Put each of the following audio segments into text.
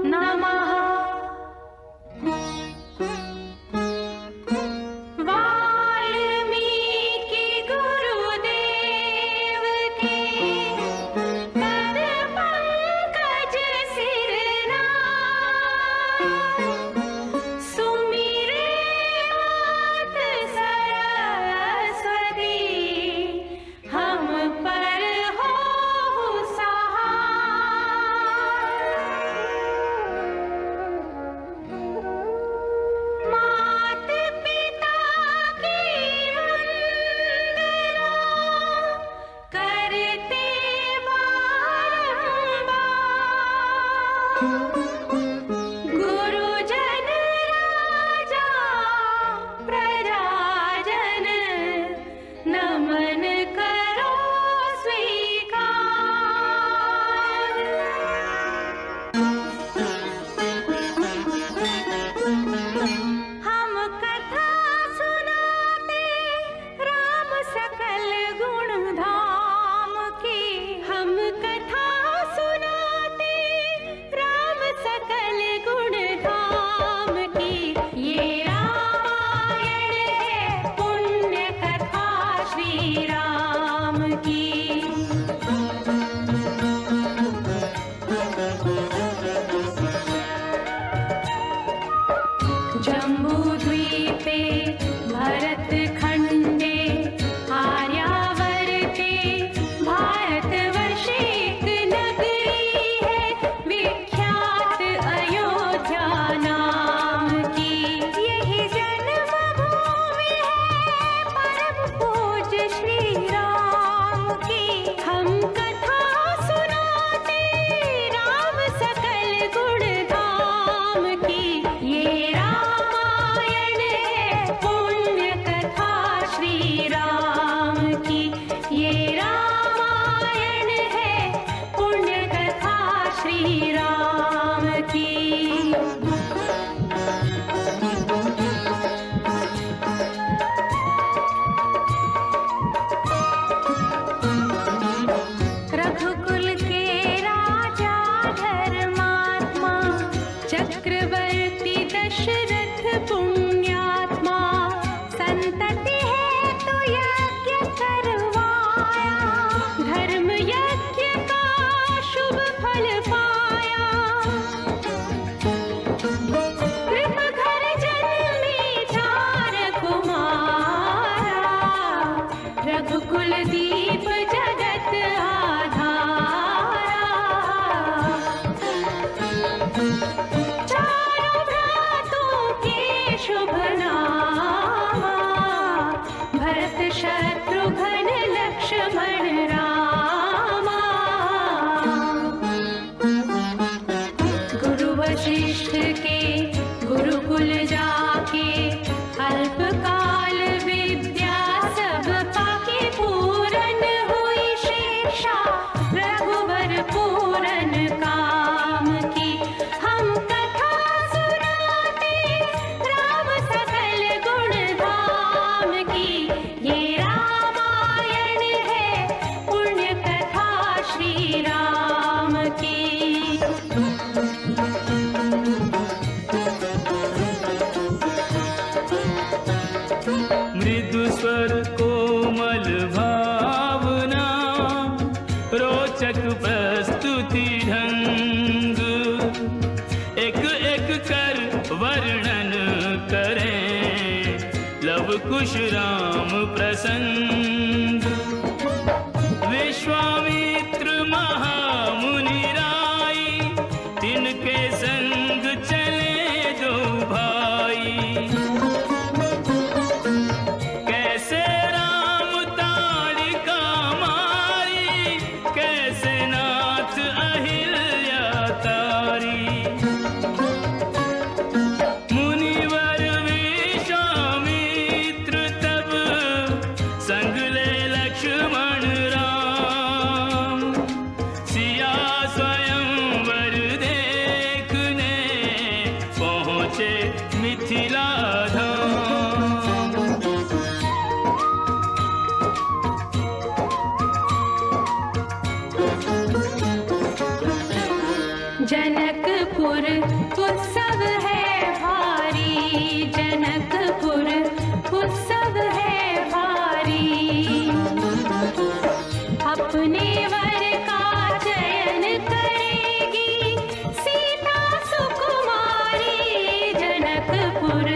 नमः। वाल्मीकि गुरुदेव के पद पंकज सिरनाथ, सुमिरे नाथ सरस्वती, हम पर हो सहाय। मात पिता की वंदना करते बारंबार, गुरुजन राजा प्रजाजन, नमन करो स्वीकार। हम कथा सुनाते राम सकल गुण धाम की, हम कथा सुनाते राम सकल गुण धाम की। ये रामायण है पुण्य कथा श्री राम की। जम्बूद्वीपे भरत खंडे आर्यावर्ते भारतवर्षे एक नगरी है विख्यात अयोध्या नाम की। यही जन्मभूमि है परम पूज्य श्री राम की। हम कथा सुनाते राम सकल गुण धाम की। ये रामायण है पुण्य कथा श्री राम की। ये रामायण है पुण्य कथा श्री राम की। रघुकुल के राजा धर्मात्मा, चक्रवर्ती दशरथ पुण्यात्मा, संतति है तो यज्ञ करवाया, धर्म यज्ञ का शुभ फल पाया। कृप घर जन्मी चार कुमारा, रघुकुल दीप जगत आधारा। चारों भ्रातों के शुभ नामा, भरत शत्रुघ्न लक्ष्मण रामा। गुरु वशिष्ठ के गुरुकुल जाके, अल्पकाल विद्या सब पाके, पूरन हुई शिक्षा रघुवर पूरन काम की। हम कथा सुनाते राम सकल गुण धाम की। ये रामायण है पुण्य कथा श्री राम की। मृदु स्वर कोमल भावना, रोचक प्रस्तुति ढंग, एक एक कर वर्णन करें लव कुश राम प्रसंग। विश्वामित्र महामुनि राई, तिनके संग चले दो भाई। कैसे राम ताड़िका मारी, कैसे नाथ अहिल्या तारी। मुनिवर विश्वामित्र तब संग जनकपुर उत्सव है भारी, जनकपुर उत्सव है भारी। अपने वर का चयन करेगी सीता सुकुमारी, जनकपुर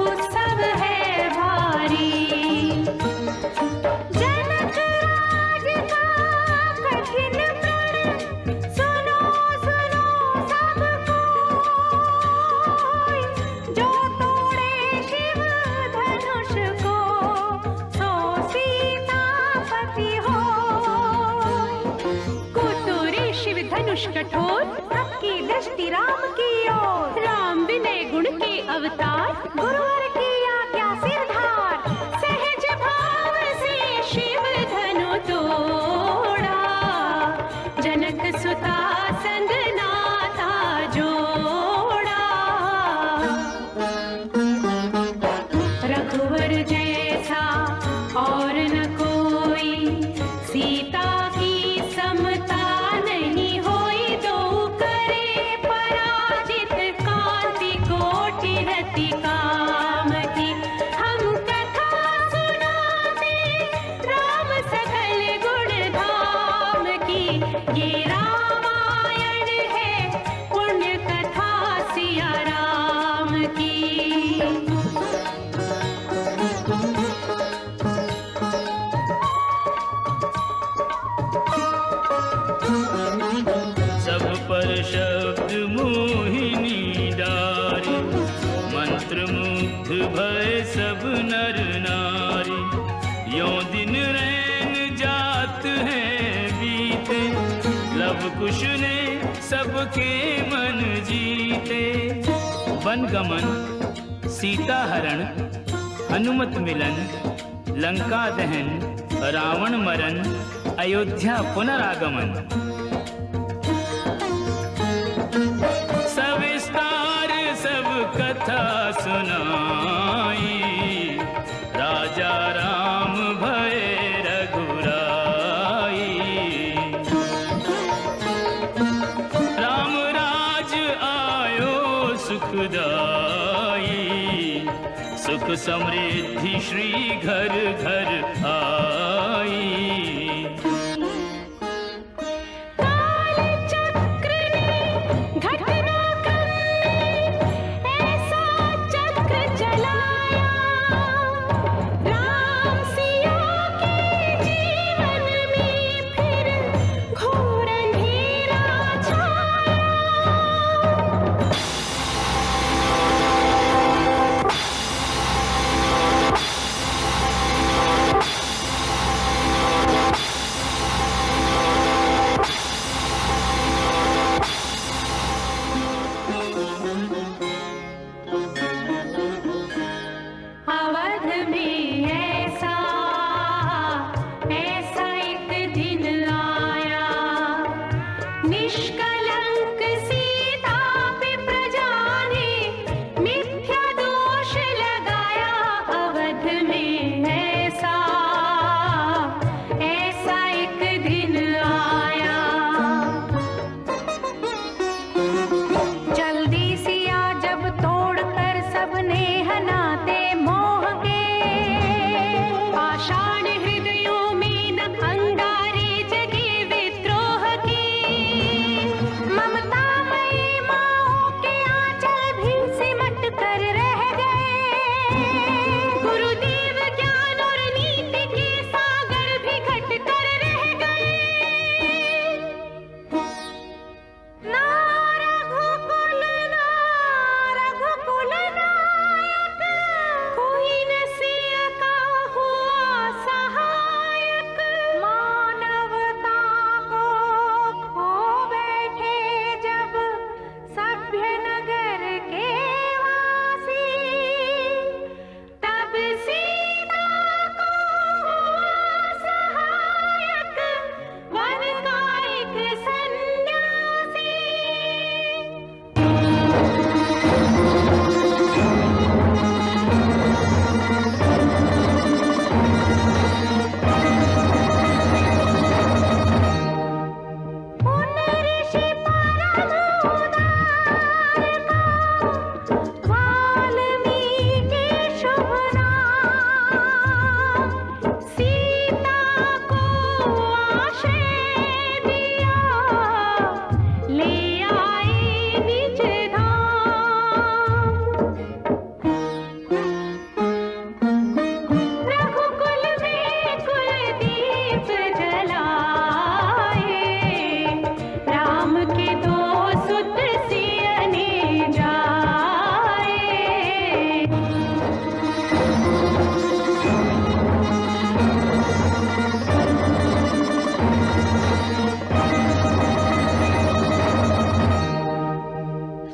उत्सव है भारी। जनक राज का कठिन प्रण सुनो सुनो सब कोई, जो तोड़े शिव धनुष को सो सीतापति हो। कुतुरी शिव धनुष कठोर, सबकी दृष्टि राम की ओर। राम विनय गुण के अवतार, गुरुवर की आज्ञा सिरधार। सहज भाव से शिव धनु तोड़ा, जनक सुता संग नाता जोड़ा। रघुवर जैसा और न कोई, सीता की समता नहीं होई। दो करे पराजित, कांति कोटि रति काम की। हम कथा सुनाते राम सकल गुण धाम की। ये रामायण है पुण्य कथा सिया राम की। सब पर शब्द मोहिनी डारी, मंत्र मुग्ध भय सब नर नारी। यों दिन रैन जात हैं बीते, लव कुश ने सबके मन जीते। वन गमन, सीता हरण, हनुमत मिलन, लंका दहन, रावण मरण, अयोध्या पुनरागमन। सविस्तार सब कथा सुनाई, राजा राम भय रघुराई। राम राज आयो सुखदाई, सुख समृद्धि श्री घर घर आई। काल चक्र ने घटना ऐसा चक्र चलाया, राम सिया के जीवन में फिर घोर अंधेरा छाया।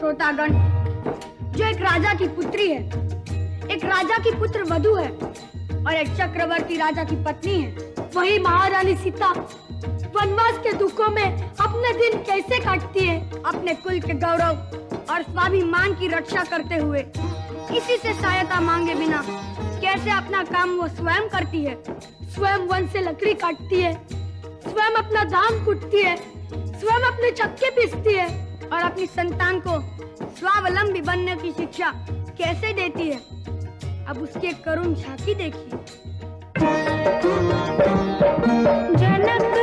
श्रोतागण, जो एक राजा की पुत्री है, एक राजा की पुत्र वधू है और एक चक्रवर्ती राजा की पत्नी है, वही महारानी सीता वनवास के दुखों में अपने दिन कैसे काटती है, अपने कुल के गौरव और स्वाभिमान की रक्षा करते हुए, किसी से सहायता मांगे बिना कैसे अपना काम वो स्वयं करती है। स्वयं वन से लकड़ी काटती है, स्वयं अपना धान कूटती है, स्वयं अपने चक्के पीसती है और अपनी संतान को स्वावलंबी बनने की शिक्षा कैसे देती है। अब उसकी एक करुण झांकी देखिए। जनक